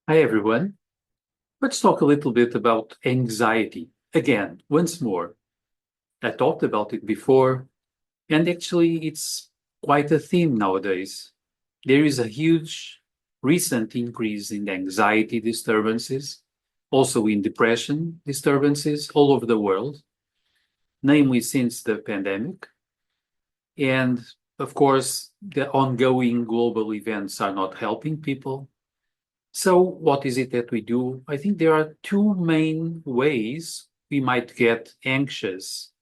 Hi, everyone. Let's talk a little bit about anxiety. Again, once more, I talked about it before, and actually, it's quite a theme nowadays. There is a huge recent increase in anxiety disturbances, also in depression disturbances all over the world, namely since the pandemic. And of course, the ongoing global events are not helping people. So, what is it that we do? I think there are two main ways we might get anxious.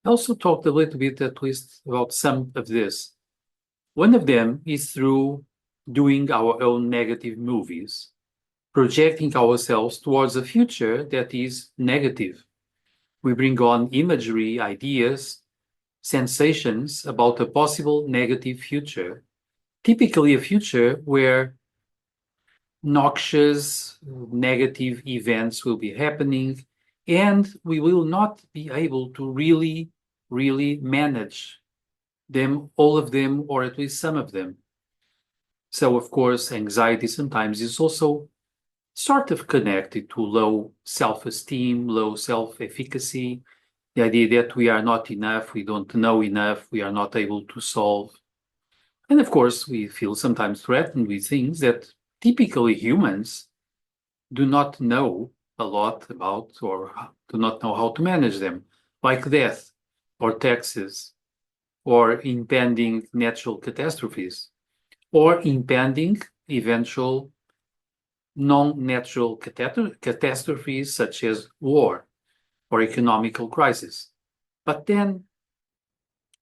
I also talked a little bit, at least, about some of this. One of them is through doing our own negative movies, projecting ourselves towards a future that is negative. We bring on imagery, ideas, sensations about a possible negative future, typically a future where noxious negative events will be happening, and we will not be able to really manage them, all of them, or at least some of them. So, of course, anxiety sometimes is also sort of connected to low self esteem, low self efficacy, the idea that we are not enough, we don't know enough, we are not able to solve. And of course, we feel sometimes threatened with things that typically humans do not know a lot about or do not know how to manage them, like death or taxes or impending natural catastrophes or impending eventual non-natural catastrophes such as war or economical crisis. But then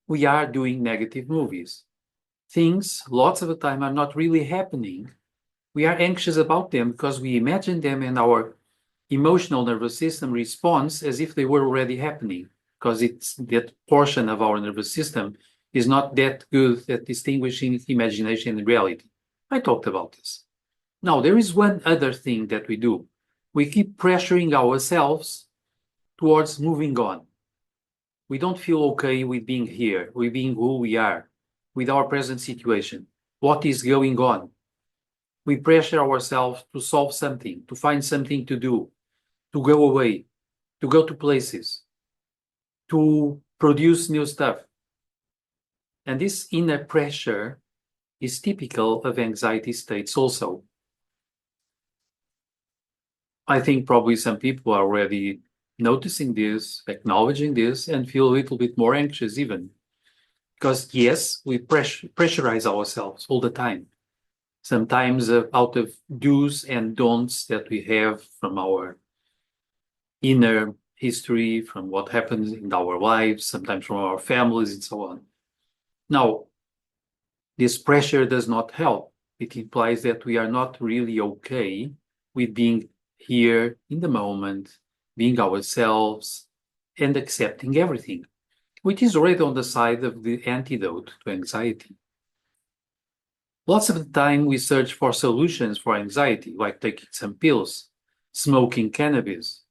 we are doing negative movies. Things lots of the time are not really happening. We are anxious about them because we imagine them and our emotional nervous system responds as if they were already happening, because it's that portion of our nervous system is not that good at distinguishing imagination and reality. I talked about this. Now, there is one other thing that we do. We keep pressuring ourselves towards moving on. We don't feel okay with being here, with being who we are, with our present situation. What is going on? We pressure ourselves to solve something, to find something to do, to go away, to go to places, to produce new stuff. And this inner pressure is typical of anxiety states also. I think probably some people are already noticing this, acknowledging this, and feel a little bit more anxious even. Because yes, we pressurize ourselves all the time. Sometimes out of do's and don'ts that we have from our inner history, from what happens in our lives, sometimes from our families, and so on. Now, this pressure does not help. It implies that we are not really okay with being here in the moment, being ourselves, and accepting everything, which is already on the side of the antidote to anxiety. Lots of the time, we search for solutions for anxiety, like taking some pills, smoking cannabis,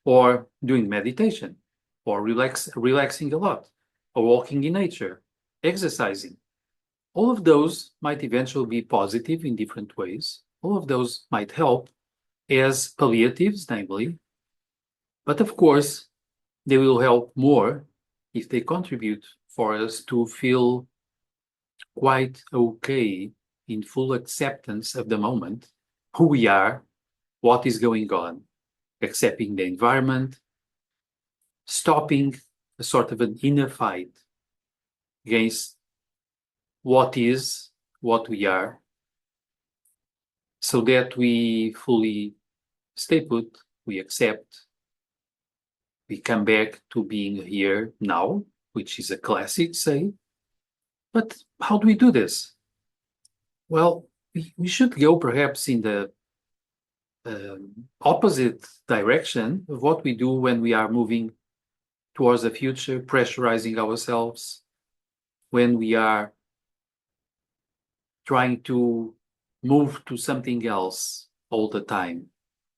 or doing meditation, or relaxing a lot, or walking in nature, exercising. All of those might eventually be positive in different ways. All of those might help as palliatives, namely, but of course, they will help more if they contribute for us to feel quite okay in full acceptance of the moment, who we are, what is going on, accepting the environment, stopping a sort of an inner fight against what is, what we are, so that we fully stay put, we accept, we come back to being here now, which is a classic say. But how do we do this? Well, we should go perhaps in the opposite direction of what we do when we are moving towards the future, pressurizing ourselves, when we are trying to move to something else all the time,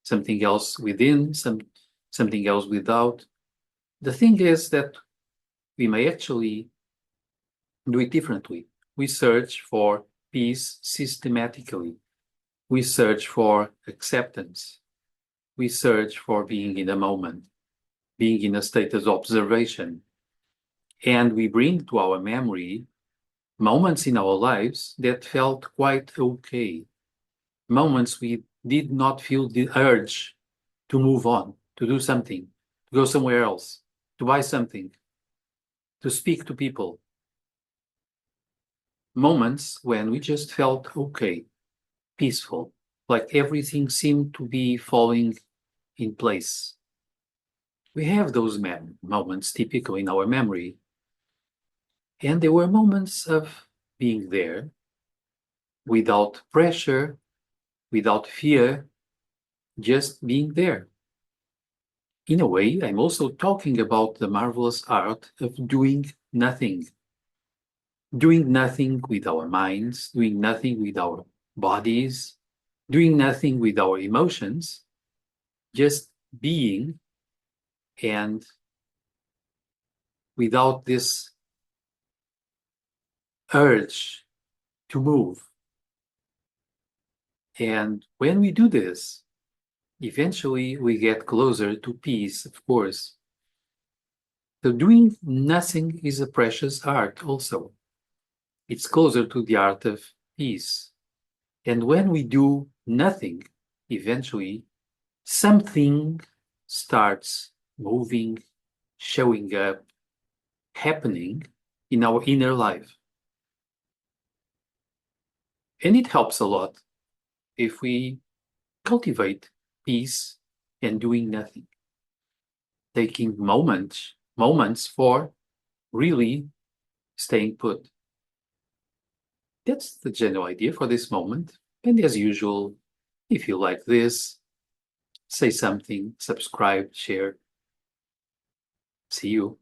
something else within, something else without. The thing is that we may actually do it differently. We search for peace systematically. We search for acceptance. We search for being in a moment, being in a state of observation. And we bring to our memory moments in our lives that felt quite okay. Moments we did not feel the urge to move on, to do something, to go somewhere else, to buy something, to speak to people. Moments when we just felt okay, peaceful, like everything seemed to be falling in place. We have those moments typical in our memory. And there were moments of being there without pressure, without fear, just being there. In a way, I'm also talking about the marvelous art of doing nothing. Doing nothing with our minds, doing nothing with our bodies, doing nothing with our emotions, just being, and without this urge to move. And when we do this, eventually we get closer to peace, of course. So doing nothing is a precious art also. It's closer to the art of peace. And when we do nothing, eventually something starts moving, showing up, happening in our inner life. And it helps a lot if we cultivate peace and doing nothing, taking moments for really staying put. That's the general idea for this moment. And as usual, if you like this, say something, subscribe, share. See you.